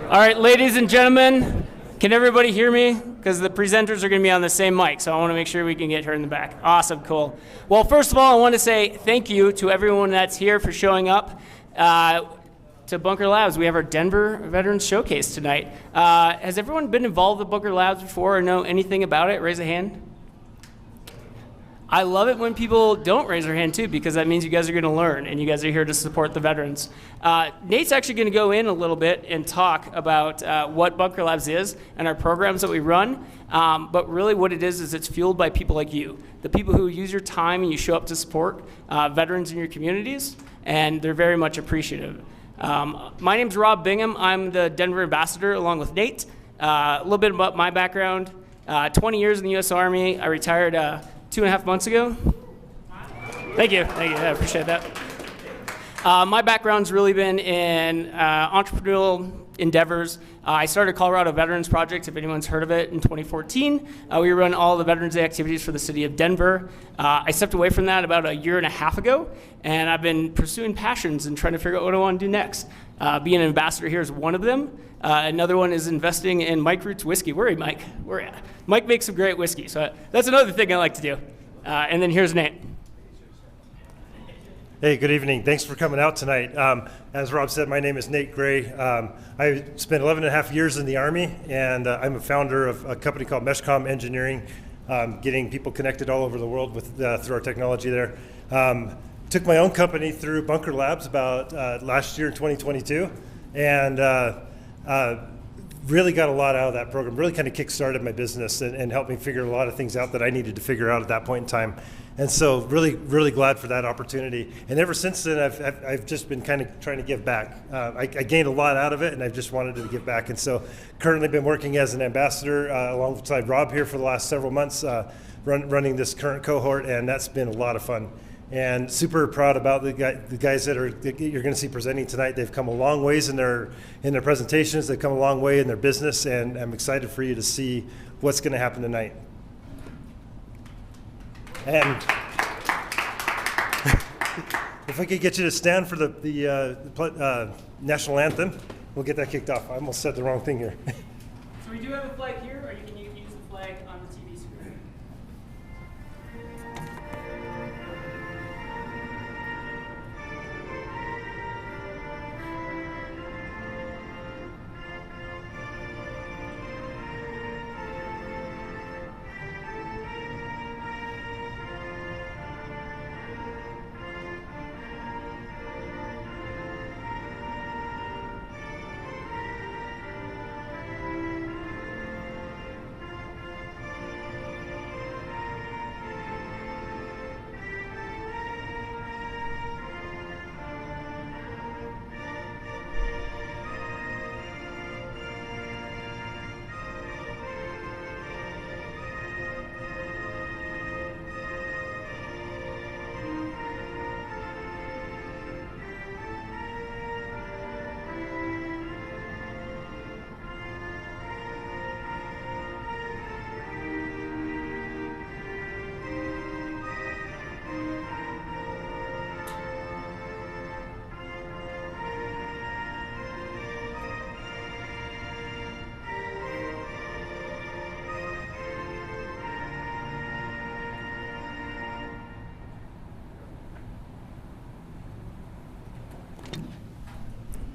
All right, ladies and gentlemen, can everybody hear me? Because the presenters are going to be on the same mic, so I want to make sure we can get her in the back. Awesome, cool. Well, first of all, I want to say thank you to everyone that's here for showing up to Bunker Labs. We have our Denver Veterans Showcase tonight. Has everyone been involved with Bunker Labs before or know anything about it? Raise a hand. I love it when people don't raise their hand too, because that means you guys are going to learn and you guys are here to support the veterans. Nate's actually going to go in a little bit and talk about what Bunker Labs is and our programs that we run. But really what it is it's fueled by people like you, the people who use your time and you show up to support veterans in your communities, and they're very much appreciative. My name's Rob Bingham. I'm the Denver ambassador along with Nate. A little bit about my background. 20 years in the U.S. Army. I retired 2.5 months ago. Thank you. I appreciate that. My background's really been in entrepreneurial endeavors. I started Colorado Veterans Project, if anyone's heard of it, in 2014. We run all the Veterans Day activities for the city of Denver. I stepped away from that about 1.5 years ago, and I've been pursuing passions and trying to figure out what I want to do next. Being an ambassador here is one of them. Another one is investing in Mike Roots whiskey. Where are you, Mike? Where are you? Mike makes some great whiskey, so that's another thing I like to do. And then here's Nate. Hey, good evening. Thanks for coming out tonight. As Rob said, my name is Nate Gray. I spent 11.5 years in the Army, and I'm a founder of a company called Meshcom Engineering, getting people connected all over the world with through our technology there. Took my own company through Bunker Labs about last year in 2022, and really got a lot out of that program. Really kind of kick-started my business and helped me figure a lot of things out that I needed to figure out at that point in time. And so really glad for that opportunity. And ever since then, I've just been kind of trying to give back. I gained a lot out of it, and I've just wanted to give back. And so currently been working as an ambassador alongside Rob here for the last several months, running this current cohort, and that's been a lot of fun. And super proud about the guys that you're going to see presenting tonight. They've come a long ways in their presentations. They've come a long way in their business, and I'm excited for you to see what's going to happen tonight. And if I could get you to stand for the national anthem, we'll get that kicked off. I almost said the wrong thing here. So we do have a flag here, or you can use the flag on the TV screen.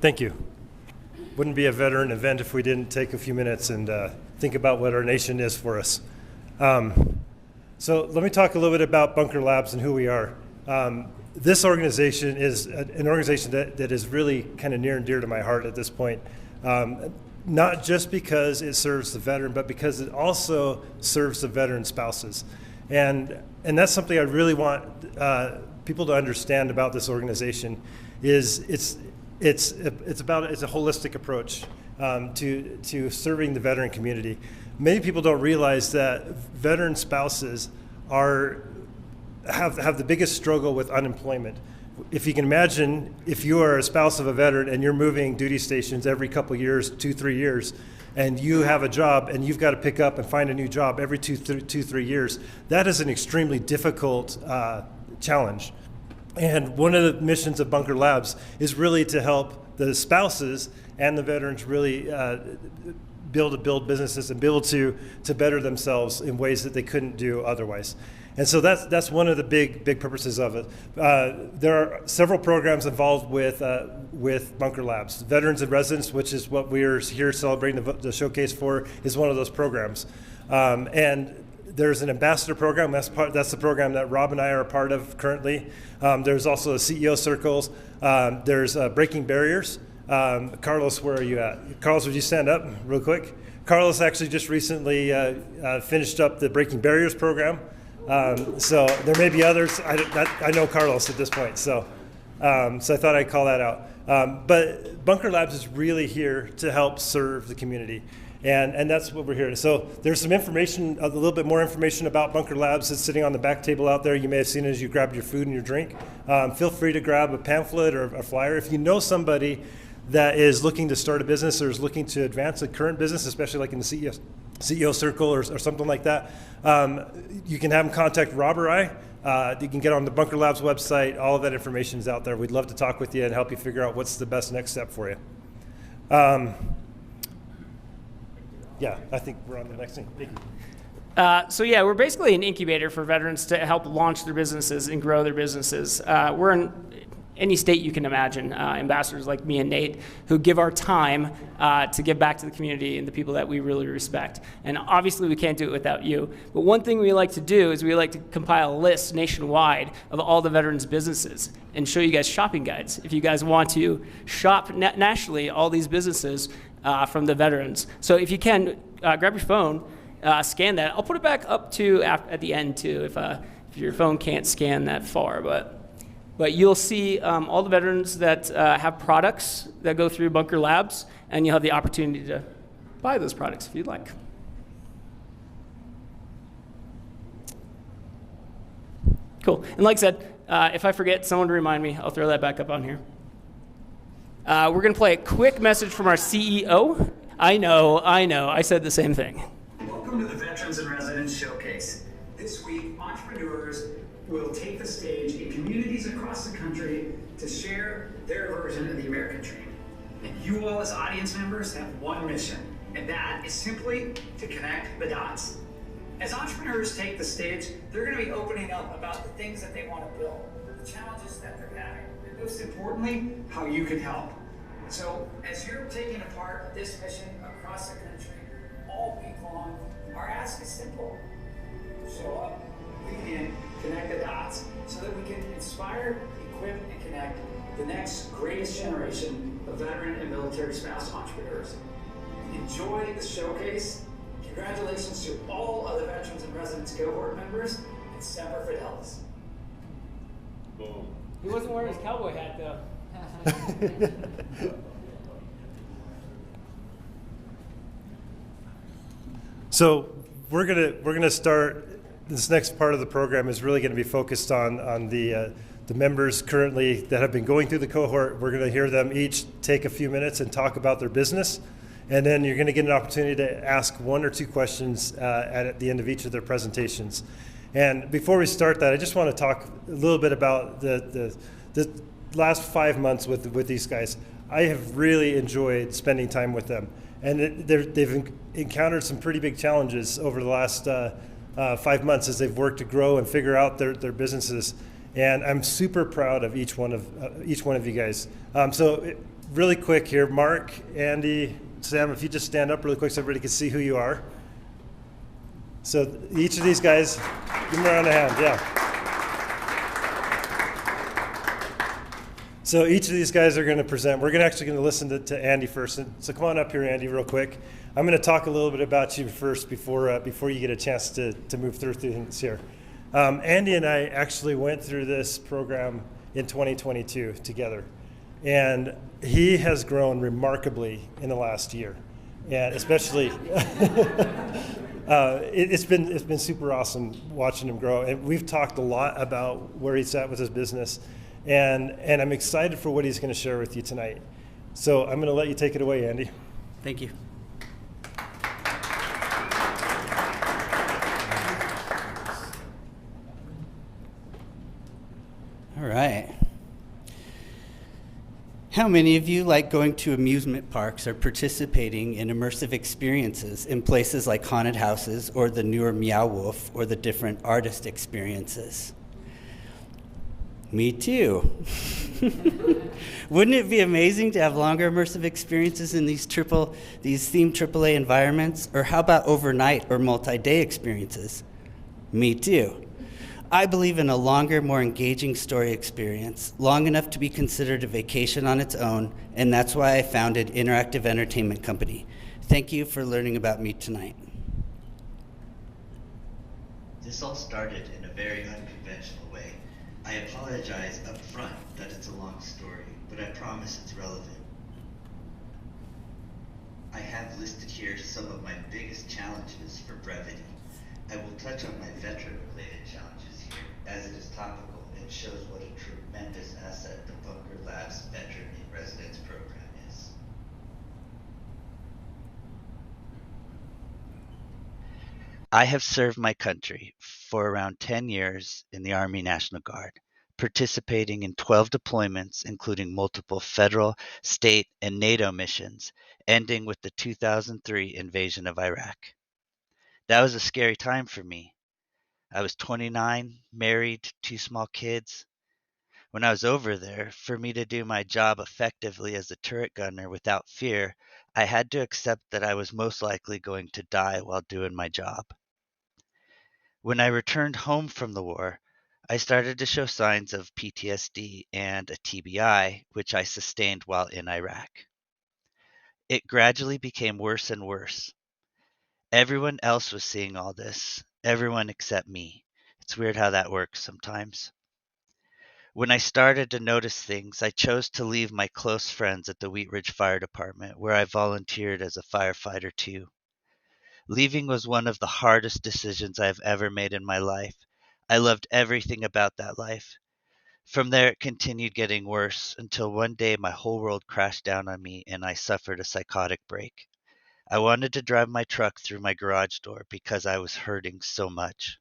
Thank you. Wouldn't be a veteran event if we didn't take a few minutes and think about what our nation is for us. So let me talk a little bit about Bunker Labs and who we are. This organization is an organization that is really kind of near and dear to my heart at this point. Not just because it serves the veteran, but because it also serves the veteran spouses. And that's something I really want people to understand about this organization. It's a holistic approach to serving the veteran community. Many people don't realize that veteran spouses have the biggest struggle with unemployment. If you can imagine, if you are a spouse of a veteran and you're moving duty stations every couple years, 2-3 years, and you have a job and you've got to pick up and find a new job every 2-3 years, that is an extremely difficult challenge. And one of the missions of Bunker Labs is really to help the spouses and the veterans really be able to build businesses and be able to better themselves in ways that they couldn't do otherwise. And so that's one of the big purposes of it. There are several programs involved with Bunker Labs. Veterans and Residents, which is what we're here celebrating the showcase for, is one of those programs. And there's an ambassador program. That's the program that Rob and I are a part of currently. There's also the CEO circles. There's Breaking Barriers. Carlos, where are you at? Carlos, would you stand up real quick? Carlos actually just recently finished up the Breaking Barriers program. So there may be others. I know Carlos at this point, so I thought I'd call that out. But Bunker Labs is really here to help serve the community, and that's what we're here. So there's some information, a little bit more information about Bunker Labs that's sitting on the back table out there. You may have seen it as you grabbed your food and your drink. Feel free to grab a pamphlet or a flyer. If you know somebody that is looking to start a business or is looking to advance a current business, especially like in the CEO circle or something like that, you can have them contact Rob or I. You can get on the Bunker Labs website. All of that information is out there. We'd love to talk with you and help you figure out what's the best next step for you. Yeah, I think we're on the next thing. Thank you. So yeah, we're basically an incubator for veterans to help launch their businesses and grow their businesses. We're in any state you can imagine, ambassadors like me and Nate, who give our time to give back to the community and the people that we really respect. And obviously we can't do it without you. But one thing we like to do is we like to compile a list nationwide of all the veterans' businesses and show you guys shopping guides. If you guys want to shop nationally, all these businesses from the veterans. So if you can, grab your phone, scan that. I'll put it back up to at the end too if your phone can't scan that far. But you'll see all the veterans that have products that go through Bunker Labs, and you'll have the opportunity to buy those products if you'd like. Cool. And like I said, if I forget someone to remind me, I'll throw that back up on here. We're going to play a quick message from our CEO. I know, I said the same thing. Welcome to the Veterans and Residents Showcase. This week, entrepreneurs will take the stage in communities across the country to share their version of the American dream. And you all as audience members have one mission, and that is simply to connect the dots. As entrepreneurs take the stage, they're going to be opening up about the things that they want to build, the challenges that they're having, and most importantly, how you can help. So as you're taking a part of this mission across the country all week long, our ask is simple. Show up, lean in, connect the dots so that we can inspire, equip, and connect the next greatest generation of veteran and military spouse entrepreneurs. Enjoy the showcase. Congratulations to all of the Veterans and Residents cohort members, and Semper Fidelis. Boom. He wasn't wearing his cowboy hat though. So we're gonna start. This next part of the program is really going to be focused on the members currently that have been going through the cohort. We're going to hear them each take a few minutes and talk about their business, and then you're going to get an opportunity to ask one or two questions at the end of each of their presentations. And before we start that, I just want to talk a little bit about the last 5 months with these guys. I have really enjoyed spending time with them, and they've encountered some pretty big challenges over the last 5 months as they've worked to grow and figure out their businesses. And I'm super proud of each one of you guys. Really quick here, Mark, Andy, Sam, if you just stand up really quick so everybody can see who you are. So each of these guys, give them a round of hand, yeah. So each of these guys are going to present. We're actually going to listen to Andy first. So come on up here, Andy, real quick. I'm going to talk a little bit about you first before you get a chance to move through things here. Andy and I actually went through this program in 2022 together, and he has grown remarkably in the last year, and especially it's been super awesome watching him grow. And we've talked a lot about where he's at with his business, and I'm excited for what he's going to share with you tonight. So I'm going to let you take it away, Andy. Thank you. All right. How many of you like going to amusement parks or participating in immersive experiences in places like haunted houses or the newer Meow Wolf or the different artist experiences? Me too. Wouldn't it be amazing to have longer immersive experiences in these themed AAA environments? Or how about overnight or multi-day experiences? Me too. I believe in a longer, more engaging story experience, long enough to be considered a vacation on its own, and that's why I founded Interactive Entertainment Company. Thank you for learning about me tonight. This all started in a very unconventional way. I apologize up front that it's a long story, but I promise it's relevant. I have listed here some of my biggest challenges for brevity. I will touch on my veteran-related challenges here, as it is topical and shows what a tremendous asset the Bunker Labs Veteran in Residence program is. I have served my country for around 10 years in the Army National Guard, participating in 12 deployments, including multiple federal, state, and NATO missions, ending with the 2003 invasion of Iraq. That was a scary time for me. I was 29, married, 2 small kids. When I was over there, for me to do my job effectively as a turret gunner without fear, I had to accept that I was most likely going to die while doing my job. When I returned home from the war, I started to show signs of PTSD and a TBI, which I sustained while in Iraq. It gradually became worse and worse. Everyone else was seeing all this, everyone except me. It's weird how that works sometimes. When I started to notice things, I chose to leave my close friends at the Wheat Ridge Fire Department, where I volunteered as a firefighter too. Leaving was one of the hardest decisions I have ever made in my life. I loved everything about that life. From there, it continued getting worse until one day my whole world crashed down on me and I suffered a psychotic break. I wanted to drive my truck through my garage door because I was hurting so much.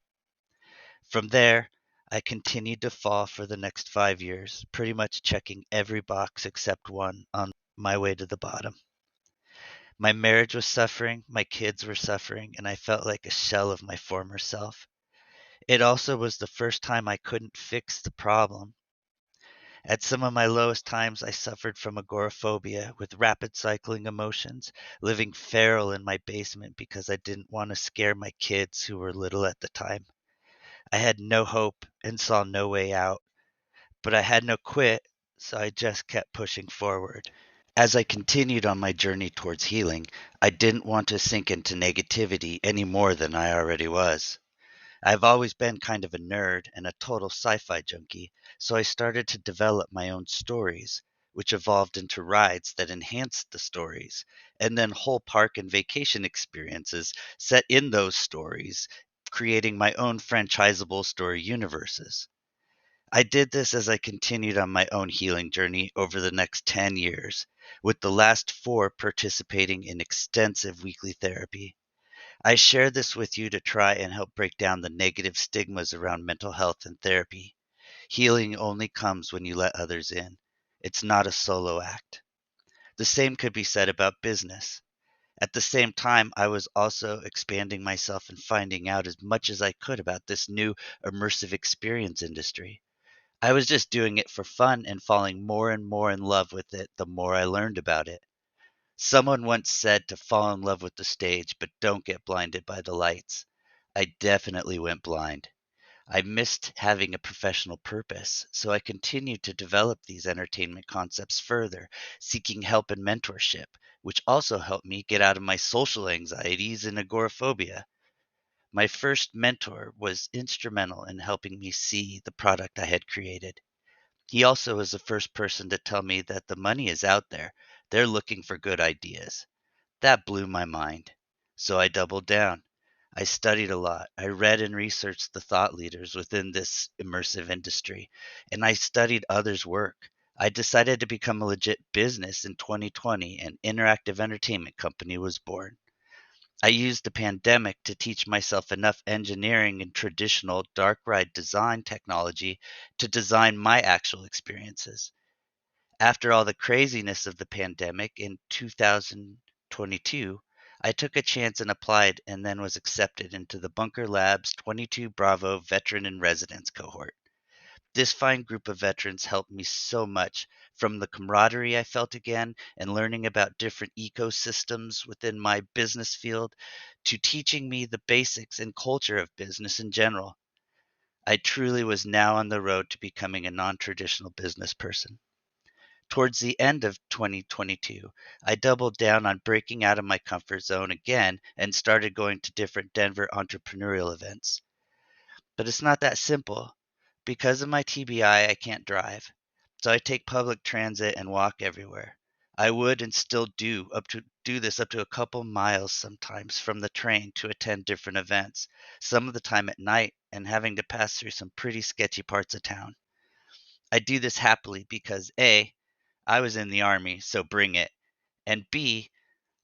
From there, I continued to fall for the next 5 years, pretty much checking every box except one on my way to the bottom. My marriage was suffering, my kids were suffering, and I felt like a shell of my former self. It also was the first time I couldn't fix the problem. At some of my lowest times, I suffered from agoraphobia with rapid cycling emotions, living feral in my basement because I didn't want to scare my kids who were little at the time. I had no hope and saw no way out, but I had no quit, so I just kept pushing forward. As I continued on my journey towards healing, I didn't want to sink into negativity any more than I already was. I've always been kind of a nerd and a total sci-fi junkie, so I started to develop my own stories, which evolved into rides that enhanced the stories, and then whole park and vacation experiences set in those stories, creating my own franchisable story universes. I did this as I continued on my own healing journey over the next 10 years, with the last 4 participating in extensive weekly therapy. I share this with you to try and help break down the negative stigmas around mental health and therapy. Healing only comes when you let others in. It's not a solo act. The same could be said about business. At the same time, I was also expanding myself and finding out as much as I could about this new immersive experience industry. I was just doing it for fun and falling more and more in love with it the more I learned about it. Someone once said to fall in love with the stage, but don't get blinded by the lights. I definitely went blind. I missed having a professional purpose, so I continued to develop these entertainment concepts further, seeking help and mentorship, which also helped me get out of my social anxieties and agoraphobia. My first mentor was instrumental in helping me see the product I had created. He also was the first person to tell me that the money is out there. They're looking for good ideas. That blew my mind. So I doubled down. I studied a lot. I read and researched the thought leaders within this immersive industry, and I studied others' work. I decided to become a legit business in 2020, and Interactive Entertainment Company was born. I used the pandemic to teach myself enough engineering and traditional dark ride design technology to design my actual experiences. After all the craziness of the pandemic in 2022, I took a chance and applied and then was accepted into the Bunker Labs 22 Bravo Veteran in Residence cohort. This fine group of veterans helped me so much, from the camaraderie I felt again and learning about different ecosystems within my business field to teaching me the basics and culture of business in general. I truly was now on the road to becoming a non-traditional business person. Towards the end of 2022, I doubled down on breaking out of my comfort zone again and started going to different Denver entrepreneurial events. But it's not that simple. Because of my TBI, I can't drive. So I take public transit and walk everywhere. I would and still do this up to a couple miles sometimes from the train to attend different events, some of the time at night and having to pass through some pretty sketchy parts of town. I do this happily because A, I was in the Army, so bring it. And B,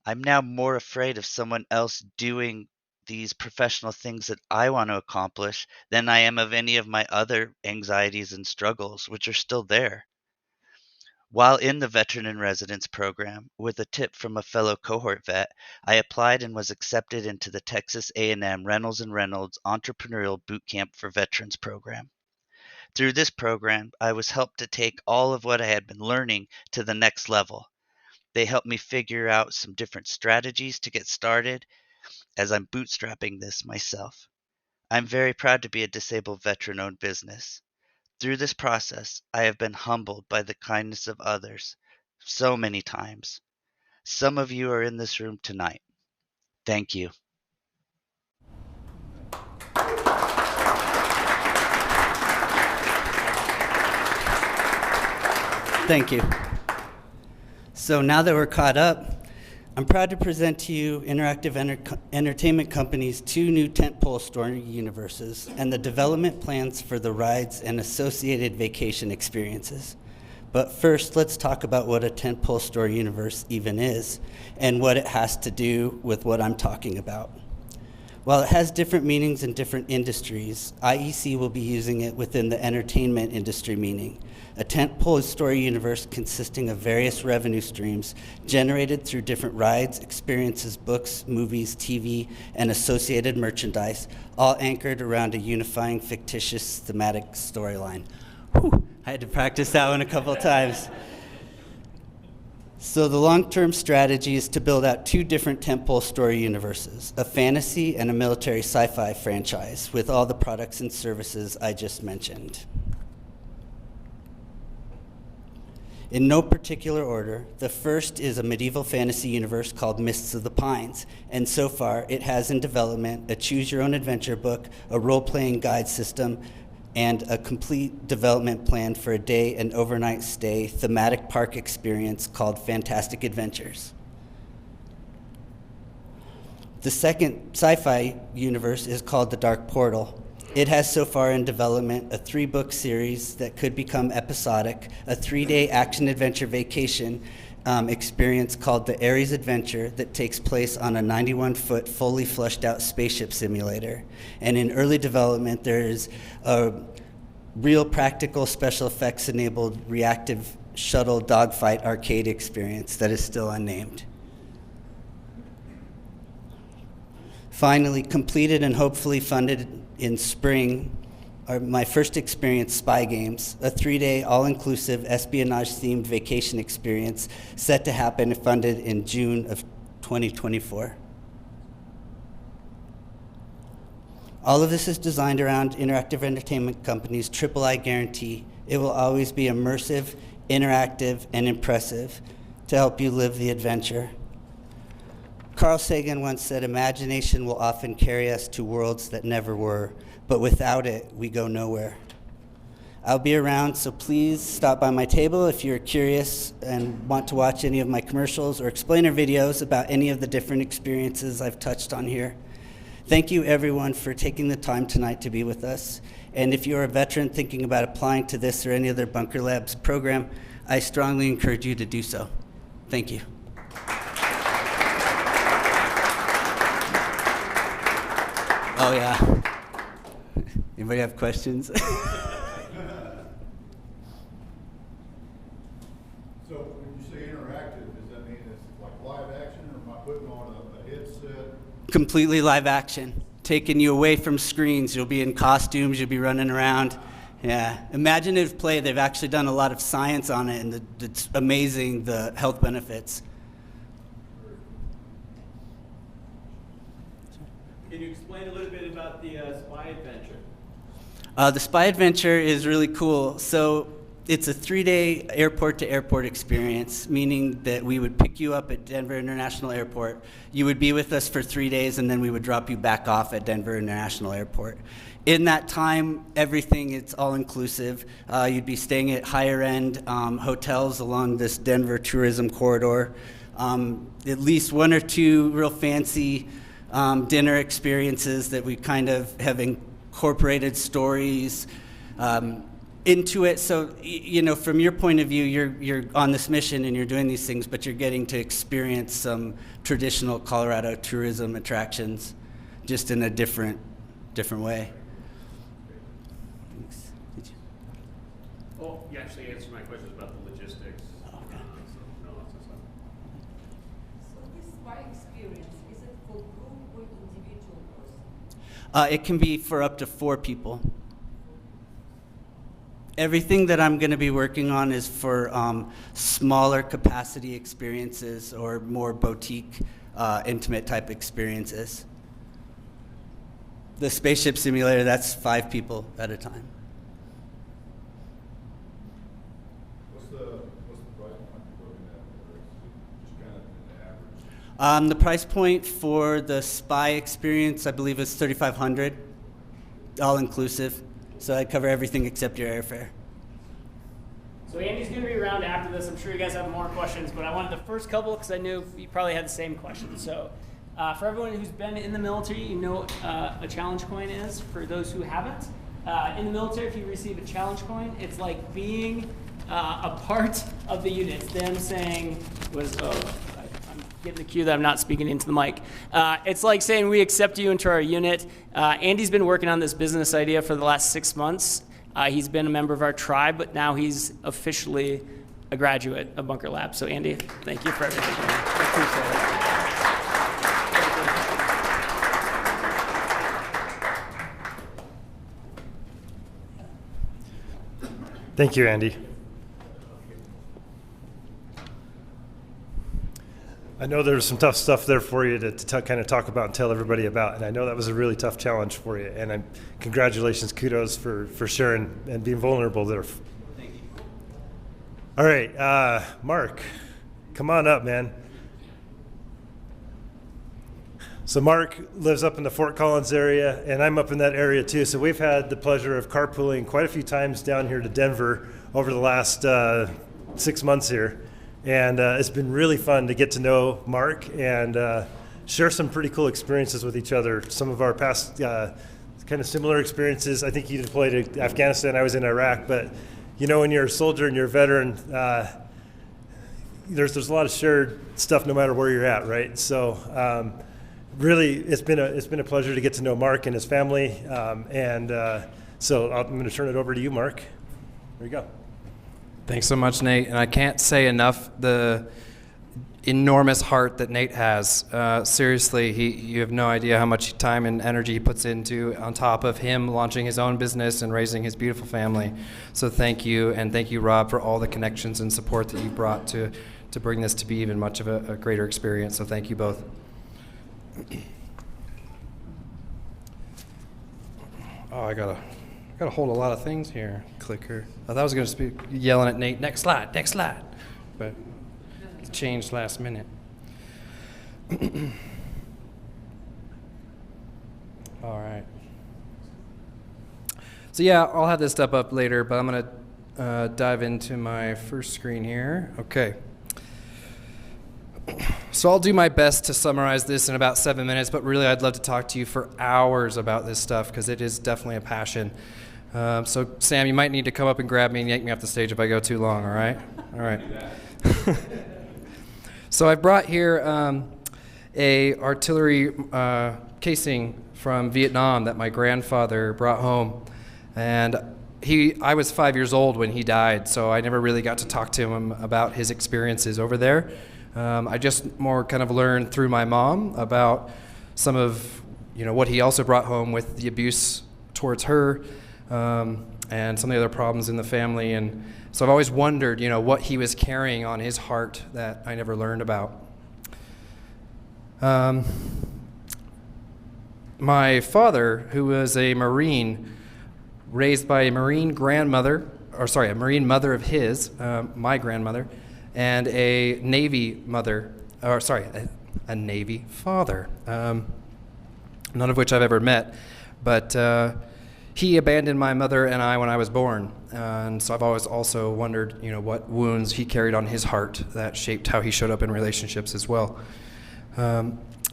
I'm now more afraid of someone else doing these professional things that I want to accomplish than I am of any of my other anxieties and struggles, which are still there. While in the Veteran in Residence program, with a tip from a fellow cohort vet, I applied and was accepted into the Texas A&M Reynolds & Reynolds Entrepreneurial Boot Camp for Veterans program. Through this program, I was helped to take all of what I had been learning to the next level. They helped me figure out some different strategies to get started as I'm bootstrapping this myself. I'm very proud to be a disabled veteran-owned business. Through this process, I have been humbled by the kindness of others so many times. Some of you are in this room tonight. Thank you. Thank you. So now that we're caught up, I'm proud to present to you Interactive Entertainment Company's 2 new tentpole story universes and the development plans for the rides and associated vacation experiences. But first, let's talk about what a tentpole story universe even is and what it has to do with what I'm talking about. While it has different meanings in different industries, IEC will be using it within the entertainment industry meaning. A tentpole story universe consisting of various revenue streams generated through different rides, experiences, books, movies, TV, and associated merchandise, all anchored around a unifying fictitious thematic storyline. Whew, I had to practice that one a couple of times. So the long-term strategy is to build out 2 different tentpole story universes, a fantasy and a military sci-fi franchise with all the products and services I just mentioned. In no particular order, the first is a medieval fantasy universe called Mists of the Pines, and so far it has in development a choose-your-own-adventure book, a role-playing guide system, and a complete development plan for a day and overnight stay thematic park experience called Fantastic Adventures. The second sci-fi universe is called The Dark Portal. It has so far in development a 3-book series that could become episodic, a 3-day action-adventure vacation experience called The Ares Adventure that takes place on a 91-foot fully flushed out spaceship simulator. And in early development, there is a real practical special effects enabled reactive shuttle dogfight arcade experience that is still unnamed. Finally, completed and hopefully funded in spring are my first experience, Spy Games, a 3-day all-inclusive espionage-themed vacation experience set to happen and funded in June of 2024. All of this is designed around Interactive Entertainment Company's III guarantee. It will always be immersive, interactive, and impressive to help you live the adventure. Carl Sagan once said, "Imagination will often carry us to worlds that never were, but without it, we go nowhere." I'll be around, so please stop by my table if you're curious and want to watch any of my commercials or explainer videos about any of the different experiences I've touched on here. Thank you, everyone, for taking the time tonight to be with us. And if you're a veteran thinking about applying to this or any other Bunker Labs program, I strongly encourage you to do so. Thank you. Oh, yeah. Anybody have questions? on a headset? Completely live action, taking you away from screens. You'll be in costumes, you'll be running around. Yeah, imaginative play. They've actually done a lot of science on it, and it's amazing the health benefits. Can you explain a little bit about the spy adventure? The spy adventure is really cool. So it's a 3-day airport-to-airport experience, meaning that we would pick you up at Denver International Airport. You would be with us for 3 days, and then we would drop you back off at Denver International Airport. In that time, everything, it's all-inclusive. You'd be staying at higher-end hotels along this Denver tourism corridor. At least 1 or 2 real fancy dinner experiences that we kind of have incorporated stories into it. So, you know, from your point of view, you're on this mission and you're doing these things, but you're getting to experience some traditional Colorado tourism attractions just in a different way. Thanks. Did you? Oh, you actually answered my questions about the logistics. Okay. No, that's not. So this spy experience, is it for group or individual person? It can be for up to 4 people. Everything that I'm going to be working on is for smaller capacity experiences or more boutique, intimate type experiences. The spaceship simulator, that's 5 people at a time. What's the price point you're looking at? Or just kind of an average? The price point for the spy experience, I believe, is $3,500, all inclusive. So I cover everything except your airfare. So Andy's going to be around after this. I'm sure you guys have more questions, but I wanted the first couple because I knew you probably had the same questions. So for everyone who's been in the military, you know what a challenge coin is. For those who haven't, in the military, if you receive a challenge coin, it's like being a part of the unit. It's them saying, I'm getting the cue that I'm not speaking into the mic. It's like saying we accept you into our unit. Andy's been working on this business idea for the last 6 months. He's been a member of our tribe, but now he's officially a graduate of Bunker Lab. So Andy, thank you for everything. I appreciate it. Thank you, Andy. I know there's some tough stuff there for you to kind of talk about and tell everybody about, and I know that was a really tough challenge for you, and congratulations, kudos for sharing and being vulnerable there. Thank you. All right, Mark, come on up, man. So Mark lives up in the Fort Collins area, and I'm up in that area too, so we've had the pleasure of carpooling quite a few times down here to Denver over the last 6 months here. And it's been really fun to get to know Mark and share some pretty cool experiences with each other. Some of our past kind of similar experiences. I think you deployed to Afghanistan. I was in Iraq. But, you know, when you're a soldier and you're a veteran, there's a lot of shared stuff no matter where you're at, right? So really, it's been a pleasure to get to know Mark and his family. So I'm going to turn it over to you, Mark. There you go. Thanks so much, Nate. And I can't say enough the enormous heart that Nate has. Seriously, you have no idea how much time and energy he puts into on top of him launching his own business and raising his beautiful family. So thank you, and thank you, Rob, for all the connections and support that you brought to bring this to be even much of a greater experience. So thank you both. Oh, I gotta hold a lot of things here. Clicker. I thought I was going to be yelling at Nate, next slide, but it changed last minute. All right. So yeah, I'll have this stuff up later, but I'm going to dive into my first screen here. Okay. So I'll do my best to summarize this in about 7 minutes, but really I'd love to talk to you for hours about this stuff because it is definitely a passion. So Sam, you might need to come up and grab me and yank me off the stage if I go too long, all right? All right. So I brought here a artillery casing from Vietnam that my grandfather brought home. And I was 5 years old when he died, so I never really got to talk to him about his experiences over there. I just more kind of learned through my mom about some of, what he also brought home with the abuse towards her, and some of the other problems in the family. And so I've always wondered, what he was carrying on his heart that I never learned about. My father, who was a Marine, raised by a Marine grandmother, a Marine mother of his, my grandmother, and a Navy mother, a Navy father, none of which I've ever met, but he abandoned my mother and I when I was born, and so I've always also wondered, what wounds he carried on his heart that shaped how he showed up in relationships as well.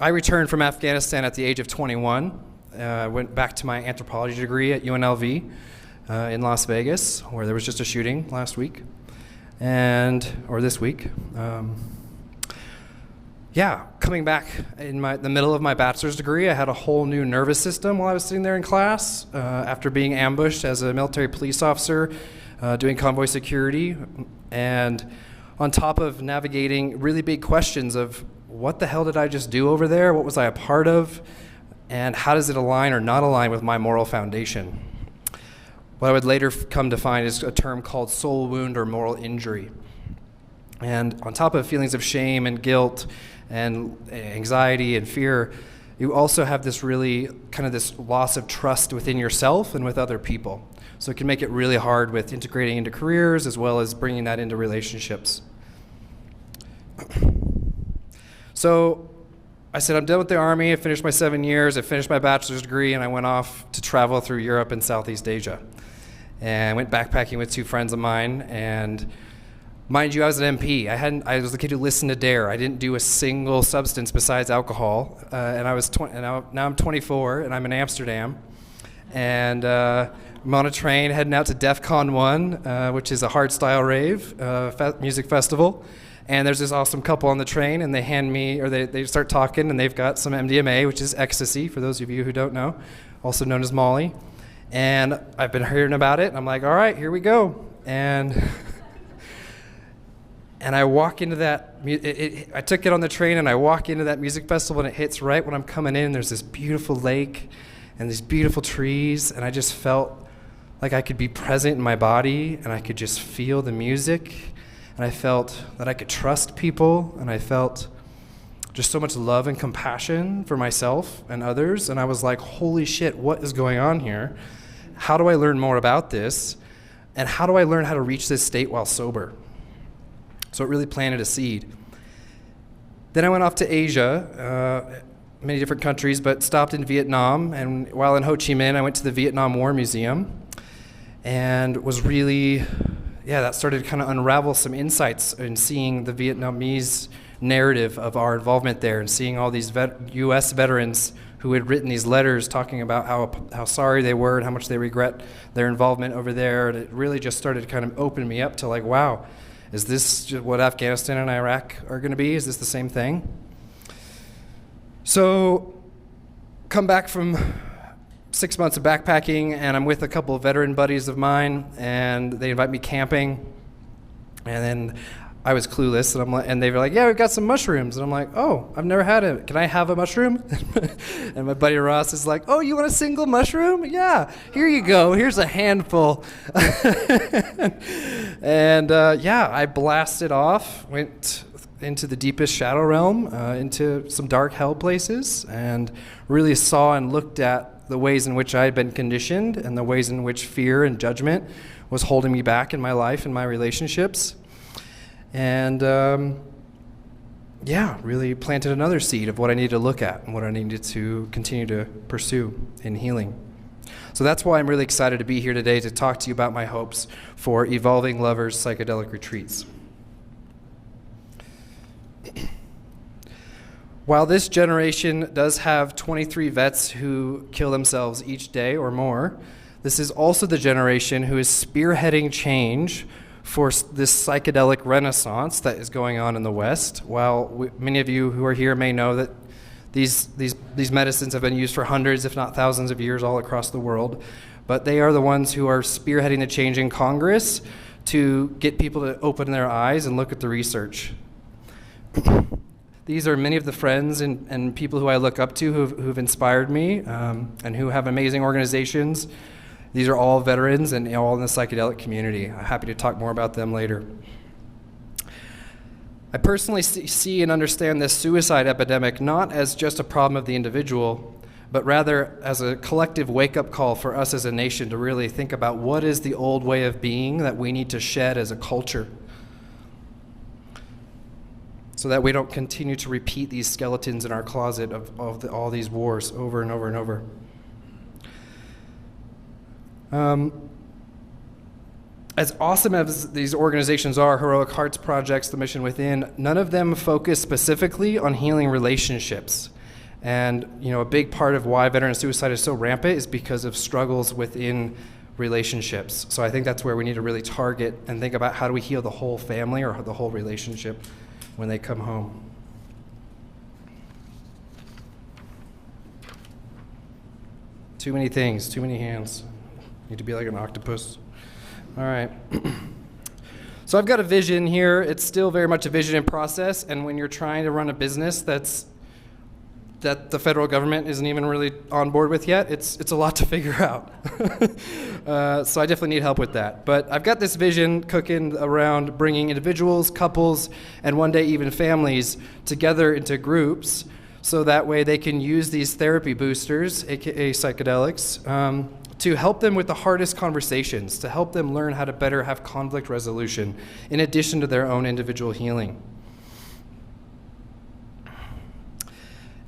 I returned from Afghanistan at the age of 21. Went back to my anthropology degree at UNLV in Las Vegas, where there was just a shooting last week, or this week. Coming back in the middle of my bachelor's degree, I had a whole new nervous system while I was sitting there in class after being ambushed as a military police officer doing convoy security, and on top of navigating really big questions of what the hell did I just do over there? What was I a part of? And how does it align or not align with my moral foundation? What I would later come to find is a term called soul wound or moral injury. And on top of feelings of shame and guilt and anxiety and fear, you also have this really kind of this loss of trust within yourself and with other people. So it can make it really hard with integrating into careers as well as bringing that into relationships. So I said, I'm done with the Army. I finished my 7 years. I finished my bachelor's degree, and I went off to travel through Europe and Southeast Asia. And I went backpacking with two friends of mine. And mind you, I was an MP. I was the kid who listened to DARE. I didn't do a single substance besides alcohol. And I was now I'm 24, and I'm in Amsterdam. And I'm on a train heading out to DEF CON 1, which is a hardstyle rave music festival. And there's this awesome couple on the train, and they start talking, and they've got some MDMA, which is ecstasy, for those of you who don't know, also known as Molly. And I've been hearing about it, and I'm like, all right, here we go. And I walk into that, I took it on the train, and I walk into that music festival, and it hits right when I'm coming in. There's this beautiful lake and these beautiful trees, and I just felt like I could be present in my body, and I could just feel the music. And I felt that I could trust people, and I felt just so much love and compassion for myself and others. And I was like, holy shit, what is going on here? How do I learn more about this? And how do I learn how to reach this state while sober? So it really planted a seed. Then I went off to Asia, many different countries, but stopped in Vietnam. And while in Ho Chi Minh, I went to the Vietnam War Museum and was really... that started to kind of unravel some insights in seeing the Vietnamese narrative of our involvement there and seeing all these U.S. veterans who had written these letters talking about how sorry they were and how much they regret their involvement over there. And it really just started to kind of open me up to like, wow, is this what Afghanistan and Iraq are going to be? Is this the same thing? So come back from 6 months of backpacking, and I'm with a couple of veteran buddies of mine, and they invite me camping, and then I was clueless, and they were like, yeah, we've got some mushrooms, and I'm like, oh, I've never had it. Can I have a mushroom? And my buddy Ross is like, oh, you want a single mushroom? Yeah, here you go. Here's a handful. And I blasted off, went into the deepest shadow realm, into some dark hell places, and really saw and looked at the ways in which I had been conditioned and the ways in which fear and judgment was holding me back in my life and my relationships. And really planted another seed of what I needed to look at and what I needed to continue to pursue in healing. So that's why I'm really excited to be here today to talk to you about my hopes for Evolving Lovers Psychedelic Retreats. While this generation does have 23 vets who kill themselves each day or more, this is also the generation who is spearheading change for this psychedelic renaissance that is going on in the West. While many of you who are here may know that these medicines have been used for hundreds, if not thousands of years all across the world, but they are the ones who are spearheading the change in Congress to get people to open their eyes and look at the research. These are many of the friends and people who I look up to who've inspired me and who have amazing organizations. These are all veterans and all in the psychedelic community. I'm happy to talk more about them later. I personally see and understand this suicide epidemic not as just a problem of the individual, but rather as a collective wake-up call for us as a nation to really think about what is the old way of being that we need to shed as a culture, so that we don't continue to repeat these skeletons in our closet of all these wars over and over and over. As awesome as these organizations are, Heroic Hearts Projects, The Mission Within, none of them focus specifically on healing relationships. And a big part of why veteran suicide is so rampant is because of struggles within relationships. So I think that's where we need to really target and think about how do we heal the whole family or the whole relationship when they come home. Too many things, too many hands. Need to be like an octopus. All right. So I've got a vision here. It's still very much a vision in process, and when you're trying to run a business that the federal government isn't even really on board with yet, it's a lot to figure out. So I definitely need help with that. But I've got this vision cooking around bringing individuals, couples, and one day even families together into groups so that way they can use these therapy boosters, aka psychedelics, to help them with the hardest conversations, to help them learn how to better have conflict resolution in addition to their own individual healing.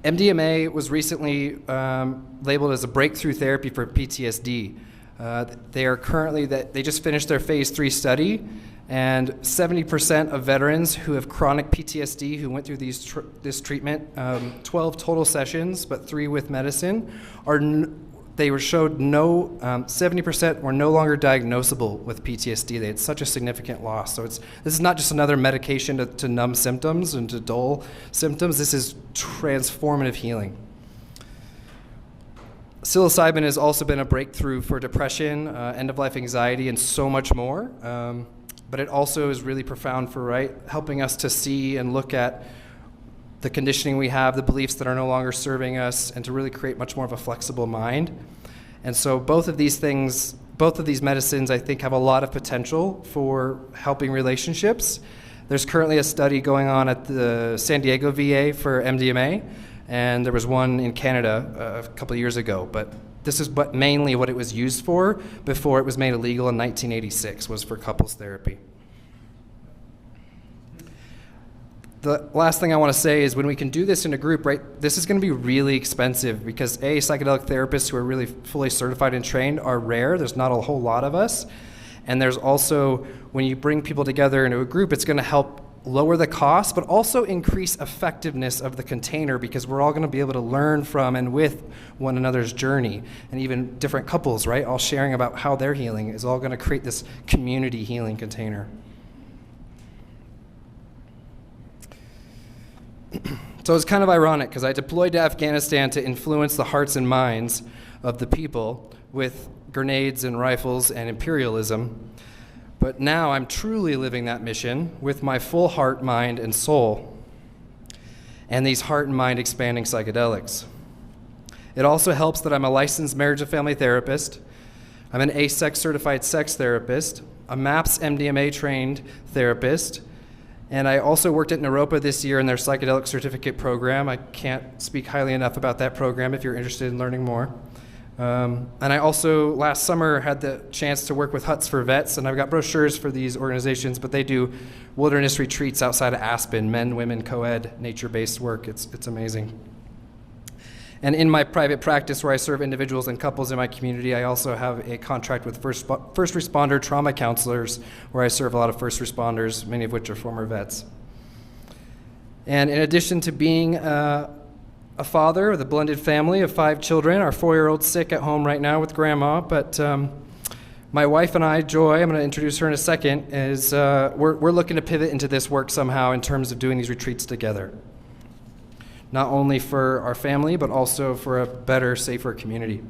MDMA was recently labeled as a breakthrough therapy for PTSD. They just finished their phase 3 study, and 70% of veterans who have chronic PTSD who went through this treatment, 12 total sessions, but 3 with medicine, showed 70% were no longer diagnosable with PTSD. They had such a significant loss. So this is not just another medication to numb symptoms and to dull symptoms. This is transformative healing. Psilocybin has also been a breakthrough for depression, end-of-life anxiety, and so much more. But it also is really profound for helping us to see and look at the conditioning we have, the beliefs that are no longer serving us, and to really create much more of a flexible mind. And so both of these medicines, I think, have a lot of potential for helping relationships. There's currently a study going on at the San Diego VA for MDMA, and there was one in Canada a couple of years ago. But this is mainly what it was used for before it was made illegal in 1986, was for couples therapy. The last thing I want to say is when we can do this in a group, this is going to be really expensive because psychedelic therapists who are really fully certified and trained are rare. There's not a whole lot of us. And there's also, when you bring people together into a group, it's going to help lower the cost, but also increase effectiveness of the container because we're all going to be able to learn from and with one another's journey, and even different couples, all sharing about how they're healing is all going to create this community healing container. So it's kind of ironic because I deployed to Afghanistan to influence the hearts and minds of the people with grenades and rifles and imperialism. But now I'm truly living that mission with my full heart, mind, and soul, and these heart and mind expanding psychedelics. It also helps that I'm a licensed marriage and family therapist. I'm an ASEX certified sex therapist, a MAPS MDMA trained therapist, and I also worked at Naropa this year in their psychedelic certificate program. I can't speak highly enough about that program if you're interested in learning more. And I also, last summer, had the chance to work with Huts for Vets, and I've got brochures for these organizations, but they do wilderness retreats outside of Aspen, men, women, co-ed, nature-based work. It's amazing. And in my private practice where I serve individuals and couples in my community, I also have a contract with first responder trauma counselors where I serve a lot of first responders, many of which are former vets. And in addition to being a father with a blended family of 5 children, our 4-year-old's sick at home right now with grandma, but my wife and I, Joy, I'm going to introduce her in a second, is we're looking to pivot into this work somehow in terms of doing these retreats together. Not only for our family, but also for a better, safer community.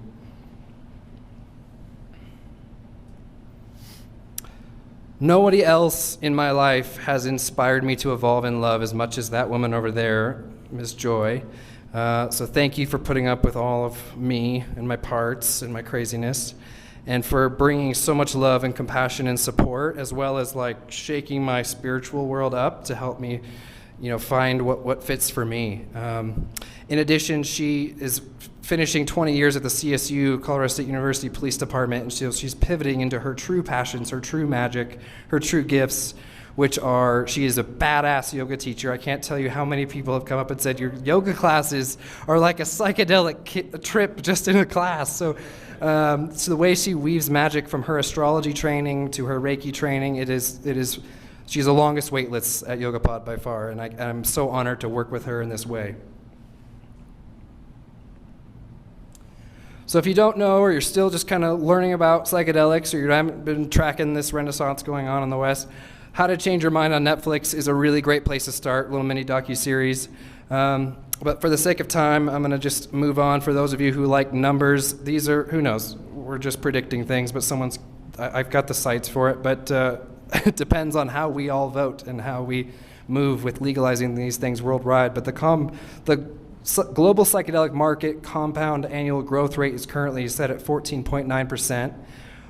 Nobody else in my life has inspired me to evolve in love as much as that woman over there, Ms. Joy. So thank you for putting up with all of me and my parts and my craziness, and for bringing so much love and compassion and support, as well as like shaking my spiritual world up to help me, find what fits for me. In addition, she is finishing 20 years at the CSU, Colorado State University Police Department, and so she's pivoting into her true passions, her true magic, her true gifts, which are, she is a badass yoga teacher. I can't tell you how many people have come up and said, your yoga classes are like a psychedelic trip just in a class. So the way she weaves magic from her astrology training to her Reiki training, she's the longest wait list at YogaPod by far, and I'm so honored to work with her in this way. So if you don't know, or you're still just kind of learning about psychedelics, or you haven't been tracking this renaissance going on in the West, How to Change Your Mind on Netflix is a really great place to start, a little mini docuseries. But for the sake of time, I'm going to just move on. For those of you who like numbers, these are, who knows, we're just predicting things, but I've got the sites for it, but it depends on how we all vote and how we move with legalizing these things worldwide. But the global psychedelic market compound annual growth rate is currently set at 14.9%,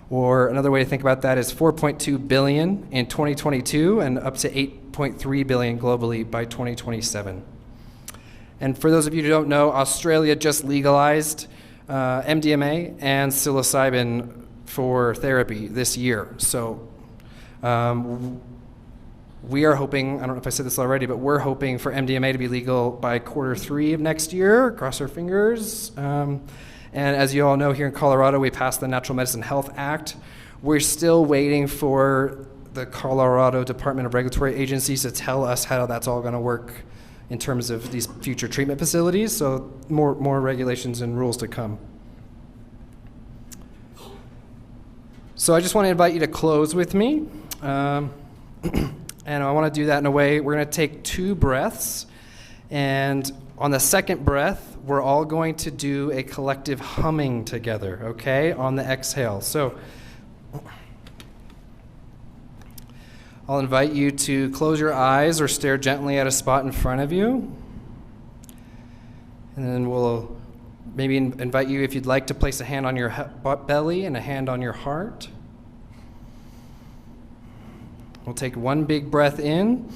or another way to think about that is 4.2 billion in 2022 and up to 8.3 billion globally by 2027. And for those of you who don't know, Australia just legalized MDMA and psilocybin for therapy this year. So we are hoping, I don't know if I said this already, but we're hoping for MDMA to be legal by Q3 of next year. Cross our fingers. And as you all know, here in Colorado, we passed the Natural Medicine Health Act. We're still waiting for the Colorado Department of Regulatory Agencies to tell us how that's all going to work in terms of these future treatment facilities. So more regulations and rules to come. So I just want to invite you to close with me. And I want to do that in a way, we're going to take 2 breaths, and on the second breath, we're all going to do a collective humming together, okay, on the exhale. So I'll invite you to close your eyes or stare gently at a spot in front of you. And then we'll maybe invite you, if you'd like, to place a hand on your belly and a hand on your heart. We'll take 1 big breath in.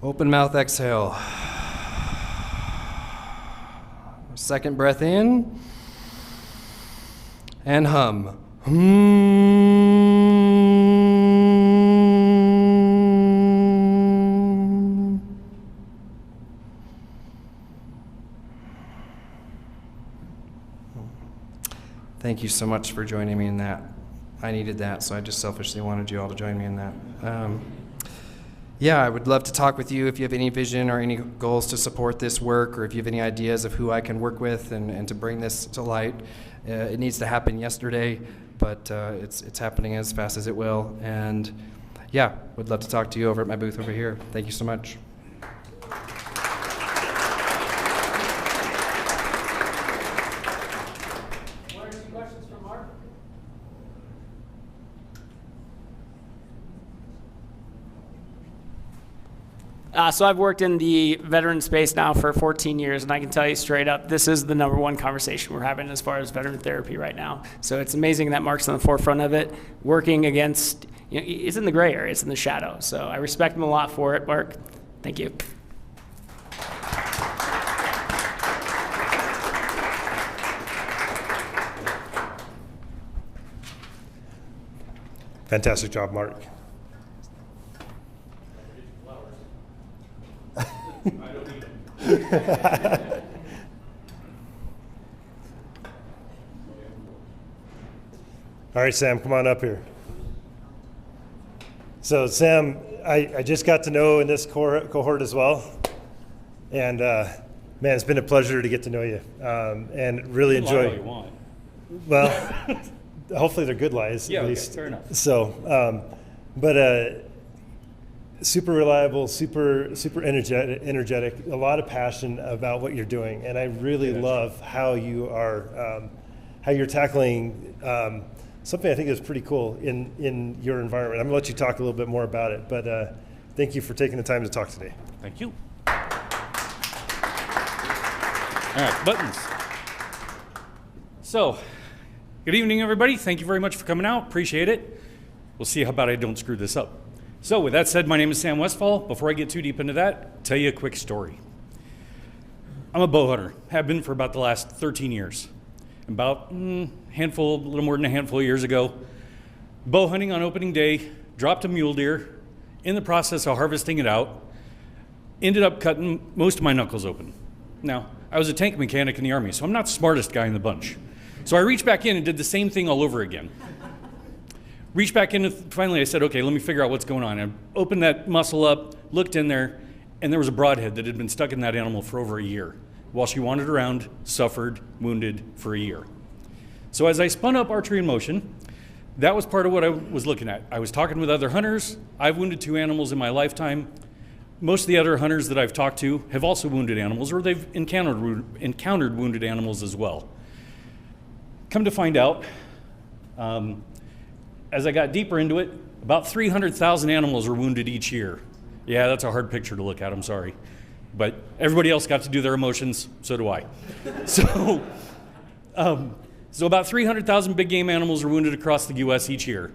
Open mouth exhale. Second breath in. And hum. Thank you so much for joining me in that. I needed that, so I just selfishly wanted you all to join me in that. I would love to talk with you if you have any vision or any goals to support this work, or if you have any ideas of who I can work with and to bring this to light. It needs to happen yesterday, but it's happening as fast as it will. And would love to talk to you over at my booth over here. Thank you so much. So I've worked in the veteran space now for 14 years, and I can tell you straight up, this is the #1 conversation we're having as far as veteran therapy right now. So it's amazing that Mark's on the forefront of it, working against, it's in the gray area, it's in the shadow. So I respect him a lot for it, Mark. Thank you. Fantastic job, Mark. All right, Sam, come on up here. So, Sam, I just got to know in this cohort as well, and man, it's been a pleasure to get to know you, and really enjoy. What you want. Well, hopefully they're good lies. Yeah, at okay, least. fair enough. So, but super reliable, super energetic, a lot of passion about what you're doing, and I really love how you are, how you're tackling something I think is pretty cool in your environment. I'm going to let you talk a little bit more about it, but thank you for taking the time to talk today. Thank you. All right, buttons. So, good evening, everybody. Thank you very much for coming out. Appreciate it. We'll see how about I don't screw this up. So, with that said, my name is Sam Westfall. Before I get too deep into that, I'll tell you a quick story. I'm a bow hunter. Have been for about the last 13 years. About a little more than a handful of years ago, bow hunting on opening day, dropped a mule deer. In the process of harvesting it out, ended up cutting most of my knuckles open. Now, I was a tank mechanic in the Army, so I'm not the smartest guy in the bunch. So I reached back in and did the same thing all over again. Reached back in, and finally I said, okay, let me figure out what's going on. I opened that muscle up, looked in there, and there was a broadhead that had been stuck in that animal for over a year while she wandered around, suffered, wounded for a year. So as I spun up archery in motion, that was part of what I was looking at. I was talking with other hunters. I've wounded 2 animals in my lifetime. Most of the other hunters that I've talked to have also wounded animals, or they've encountered wounded animals as well. Come to find out, as I got deeper into it, about 300,000 animals are wounded each year. Yeah, that's a hard picture to look at, I'm sorry. But everybody else got to do their emotions, so do I. So about 300,000 big game animals are wounded across the U.S. each year.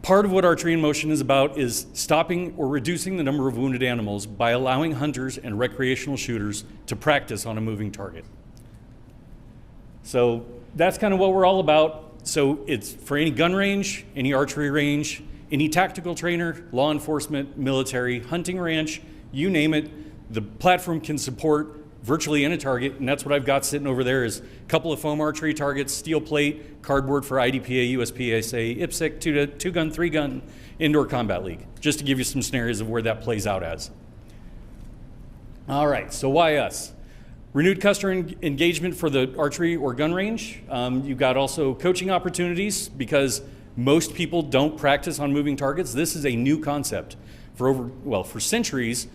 Part of what Archery in Motion is about is stopping or reducing the number of wounded animals by allowing hunters and recreational shooters to practice on a moving target. So that's kind of what we're all about. So it's for any gun range, any archery range, any tactical trainer, law enforcement, military, hunting ranch, you name it, the platform can support virtually any target, and that's what I've got sitting over there is a couple of foam archery targets, steel plate, cardboard for IDPA, USPSA, IPSC, 2-gun, 3-gun, Indoor Combat League, just to give you some scenarios of where that plays out as. All right, so why us? Renewed customer engagement for the archery or gun range. You've got also coaching opportunities because most people don't practice on moving targets. This is a new concept. For centuries,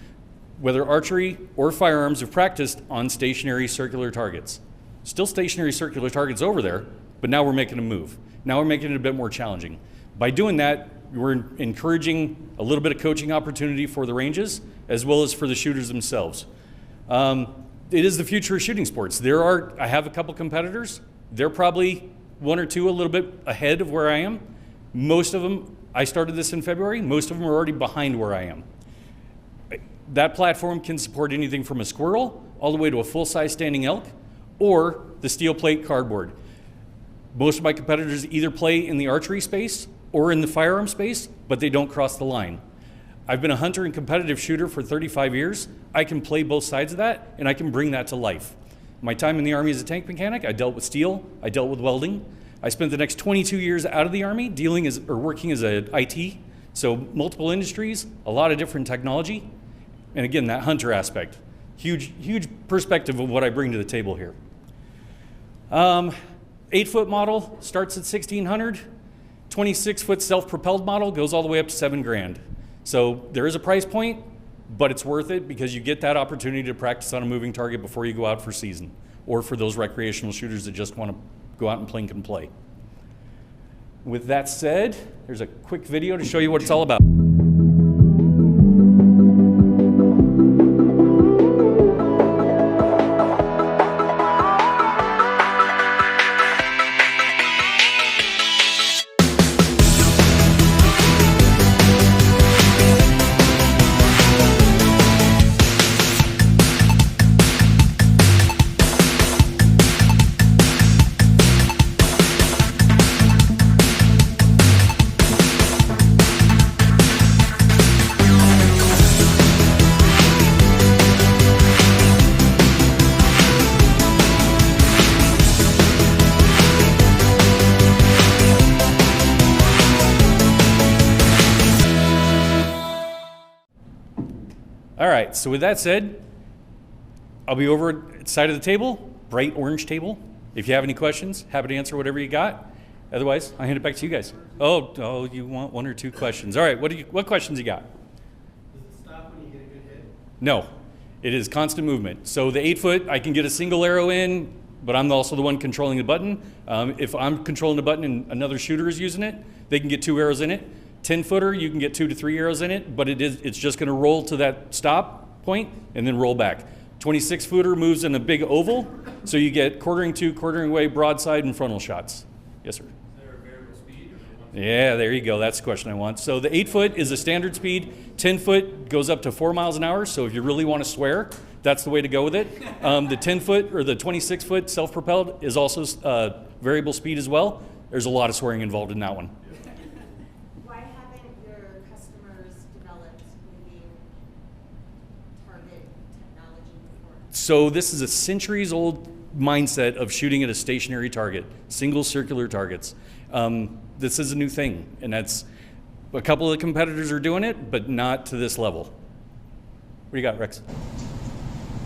whether archery or firearms have practiced on stationary circular targets. Still stationary circular targets over there, but now we're making a move. Now we're making it a bit more challenging. By doing that, we're encouraging a little bit of coaching opportunity for the ranges, as well as for the shooters themselves. It is the future of shooting sports. I have a couple competitors. They're probably 1 or 2 a little bit ahead of where I am. Most of them, I started this in February, most of them are already behind where I am. That platform can support anything from a squirrel all the way to a full-size standing elk or the steel plate cardboard. Most of my competitors either play in the archery space or in the firearm space, but they don't cross the line. I've been a hunter and competitive shooter for 35 years. I can play both sides of that, and I can bring that to life. My time in the Army as a tank mechanic, I dealt with steel, I dealt with welding. I spent the next 22 years out of the Army working as an IT, so multiple industries, a lot of different technology. And again, that hunter aspect, huge perspective of what I bring to the table here. 8-foot model starts at $1,600. 26-foot self-propelled model goes all the way up to $7,000. So there is a price point, but it's worth it because you get that opportunity to practice on a moving target before you go out for season, or for those recreational shooters that just want to go out and plink and play. With that said, there's a quick video to show you what it's all about. All right, so with that said, I'll be over at the side of the table, bright orange table. If you have any questions, happy to answer whatever you got. Otherwise, I'll hand it back to you guys. Oh, you want 1 or 2 questions. All right, what questions you got? Does it stop when you get a good hit? No, it is constant movement. So the 8-foot, I can get a single arrow in but I'm also the one controlling the button. If I'm controlling the button and another shooter is using it, they can get 2 arrows in it. 10-footer, you can get 2 to 3 arrows in it, but it's just going to roll to that stop point and then roll back. 26-footer moves in a big oval, so you get quartering to, quartering away, broadside, and frontal shots. Yes, sir. Yeah, there you go. That's the question I want. So the 8-foot is a standard speed. 10-foot goes up to 4 miles an hour. So if you really want to swear, that's the way to go with it. The 10-foot or the 26-foot self-propelled is also variable speed as well. There's a lot of swearing involved in that one. Why haven't your customers developed maybe target technology before? So this is a centuries-old mindset of shooting at a stationary target, single circular targets. This is a new thing, and that's a couple of the competitors are doing it, but not to this level. What do you got, Rex?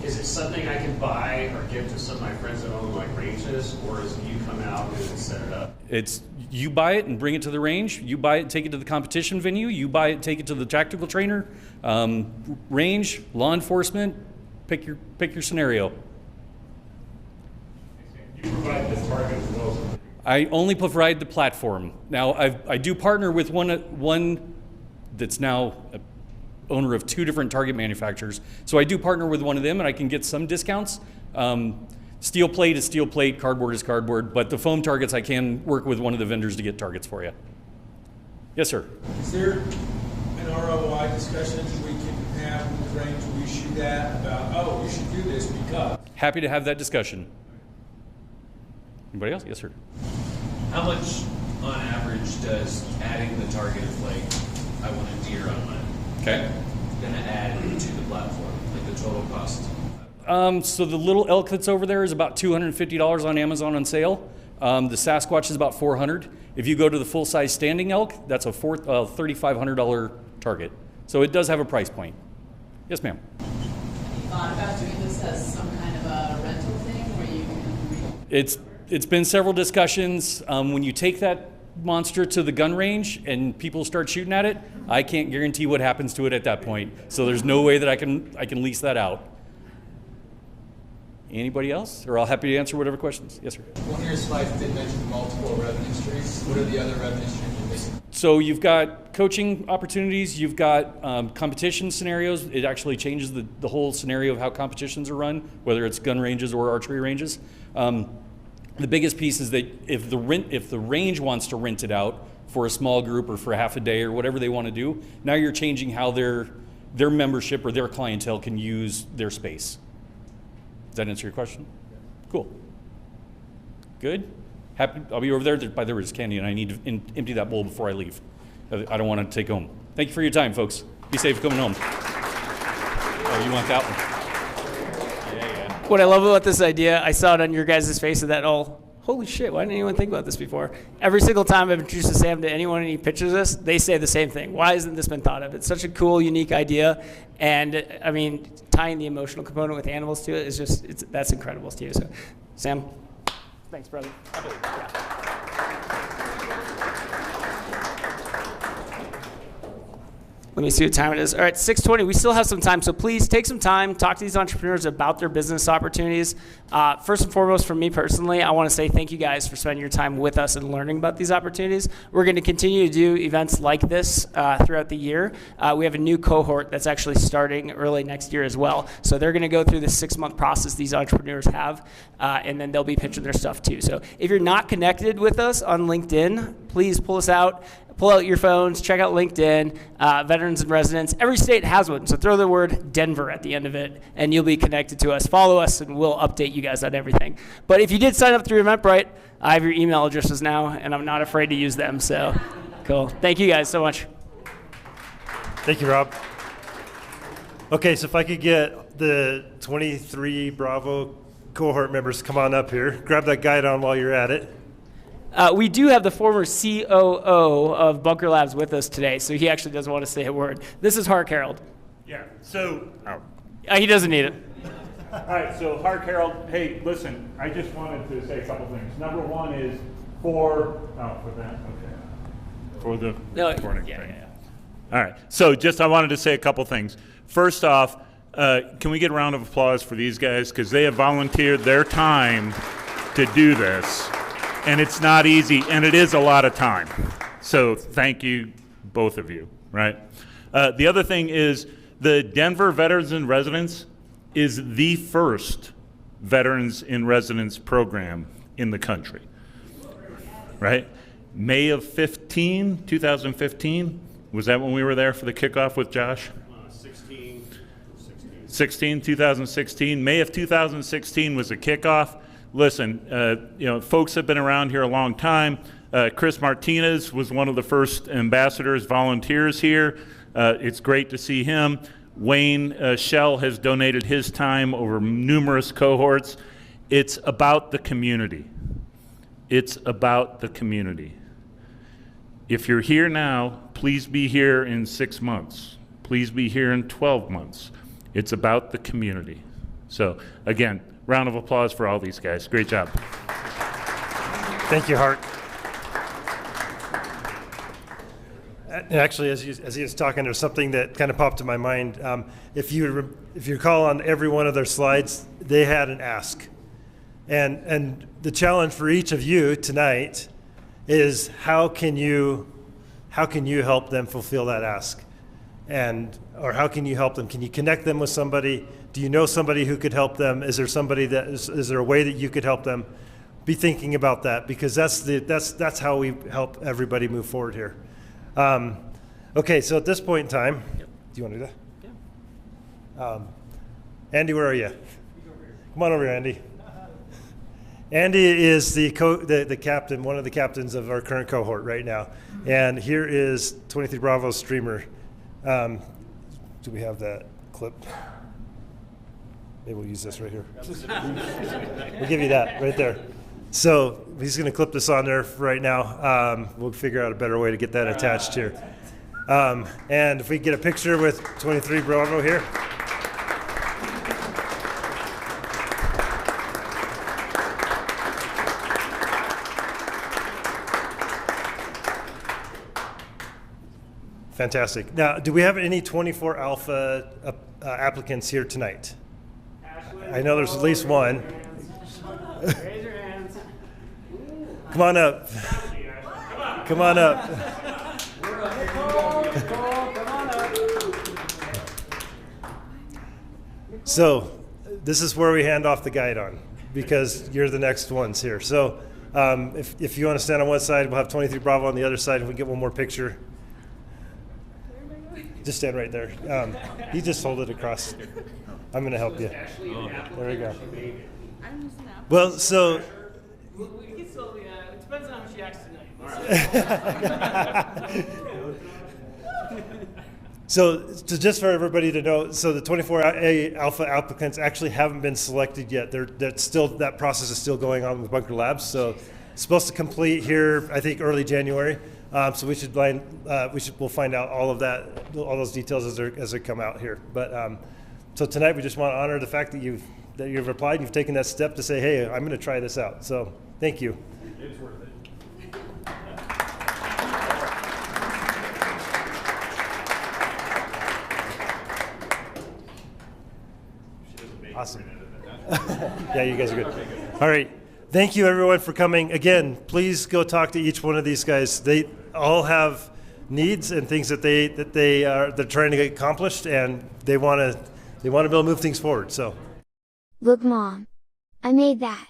Is it something I can buy or give to some of my friends that own like ranges, or is it you come out and set it up? It's you buy it and bring it to the range. You buy it, take it to the competition venue. You buy it, take it to the tactical trainer, range, law enforcement. Pick your scenario. You provide the target as well. I only provide the platform. Now, I do partner with one that's now a owner of 2 different target manufacturers. So I do partner with one of them, and I can get some discounts. Steel plate is steel plate, cardboard is cardboard, but the foam targets, I can work with one of the vendors to get targets for you. Yes, sir. Is there an ROI discussion we can have with the range where we shoot that about, oh, we should do this because? Happy to have that discussion. Anybody else? Yes, sir. How much, on average, does adding the target of like, I want a deer on mine, Okay. gonna add to the platform, like the total cost? So the little elk that's over there is about $250 on Amazon on sale. The Sasquatch is about $400. If you go to the full-size standing elk, that's a $3,500 target. So it does have a price point. Yes, ma'am. Have you thought about doing this as some kind of a rental thing where you can It's been several discussions. When you take that monster to the gun range and people start shooting at it, I can't guarantee what happens to it at that point. So there's no way that I can lease that out. Anybody else? Or I'll happy to answer whatever questions. Yes, sir. One of your slides did mention multiple revenue streams. What are the other revenue streams you're missing? So you've got coaching opportunities, you've got competition scenarios. It actually changes the whole scenario of how competitions are run, whether it's gun ranges or archery ranges. The biggest piece is that if the range wants to rent it out for a small group or for half a day or whatever they want to do, now you're changing how their membership or their clientele can use their space. Does that answer your question? Cool. Good. Happy. I'll be over there. By there is candy, and I need to empty that bowl before I leave. I don't want to take home. Thank you for your time, folks. Be safe coming home. Oh, you want that one? Yeah. What I love about this idea, I saw it on your guys' face of that holy shit, why didn't anyone think about this before? Every single time I've introduced a Sam to anyone and he pitches this, they say the same thing. Why hasn't this been thought of? It's such a cool, unique idea. And I mean, tying the emotional component with animals to it is just, that's incredible, Steve. So, Sam, thanks, brother. Let me see what time it is. All right, 6:20. We still have some time, so please take some time, talk to these entrepreneurs about their business opportunities. First and foremost, for me personally, I want to say thank you guys for spending your time with us and learning about these opportunities. We're going to continue to do events like this throughout the year. We have a new cohort that's actually starting early next year as well. So they're going to go through the 6-month process these entrepreneurs have, and then they'll be pitching their stuff too. So if you're not connected with us on LinkedIn, please pull us out. Pull out your phones, check out LinkedIn, Veterans and Residents. Every state has one, so throw the word Denver at the end of it, and you'll be connected to us. Follow us, and we'll update you guys on everything. But if you did sign up through Eventbrite, I have your email addresses now, and I'm not afraid to use them, so cool. Thank you guys so much. Thank you, Rob. Okay, so if I could get the 23 Bravo cohort members to come on up here. Grab that guide on while you're at it. We do have the former COO of Bunker Labs with us today, so he actually doesn't want to say a word. This is Hark Harold. Yeah, so... he doesn't need it. All right, so Hark Harold, hey, listen, I just wanted to say a couple things. Number one is for the recording thing. All right, so just I wanted to say a couple things. First off, can we get a round of applause for these guys? Because they have volunteered their time to do this, and it's not easy, and it is a lot of time. So thank you, both of you, right? The other thing is the Denver Veterans in Residence is the first Veterans in Residence program in the country, right? May of 2015, was that when we were there for the kickoff with Josh? 2016. May of 2016 was a kickoff. Listen, folks have been around here a long time. Chris Martinez was one of the first ambassadors, volunteers here. It's great to see him. Wayne Shell has donated his time over numerous cohorts. It's about the community. It's about the community. If you're here now, please be here in 6 months. Please be here in 12 months. It's about the community. So again, round of applause for all these guys. Great job. Thank you, Hart. Actually, as he was talking, there's something that kind of popped in my mind. If you recall on every one of their slides, they had an ask. And the challenge for each of you tonight is how can you help them fulfill that ask? Or how can you help them? Can you connect them with somebody? Do you know somebody who could help them? Is there somebody is there a way that you could help them? Be thinking about that, because that's how we help everybody move forward here. Okay, so at this point in time, do you want to do that? Yeah. Andy, where are you? Come on over here, Andy. Andy is the captain, one of the captains of our current cohort right now, and here is 23 Bravo's streamer. Do we have that clip? Maybe we'll use this right here. We'll give you that right there. So he's going to clip this on there right now. We'll figure out a better way to get that attached here. And if we get a picture with 23 Bravo here. Fantastic. Now, do we have any 24 Alpha applicants here tonight? I know there's at least one. Raise your hands. Come on up. Come on up. So, this is where we hand off the guide on, because you're the next ones here. So, if you want to stand on one side, we'll have 23 Bravo on the other side, and we get one more picture. Just stand right there. You just hold it across. I'm going to help you. There we go. Well, so. We can still, it depends on how she acts tonight. So just for everybody to know, so the 24A Alpha applicants actually haven't been selected yet. That process is still going on with Bunker Labs. So it's supposed to complete here, I think, early January. So we'll find out all of that, all those details as they come out here. But so tonight we just want to honor the fact that you've applied and you've taken that step to say, hey, I'm going to try this out. So thank you. It's worth it. Awesome. Yeah, you guys are good. All right. Thank you, everyone, for coming. Again, please go talk to each one of these guys. They all have needs and things that they're trying to get accomplished, and they want to be able to move things forward. So, look, Mom, I made that.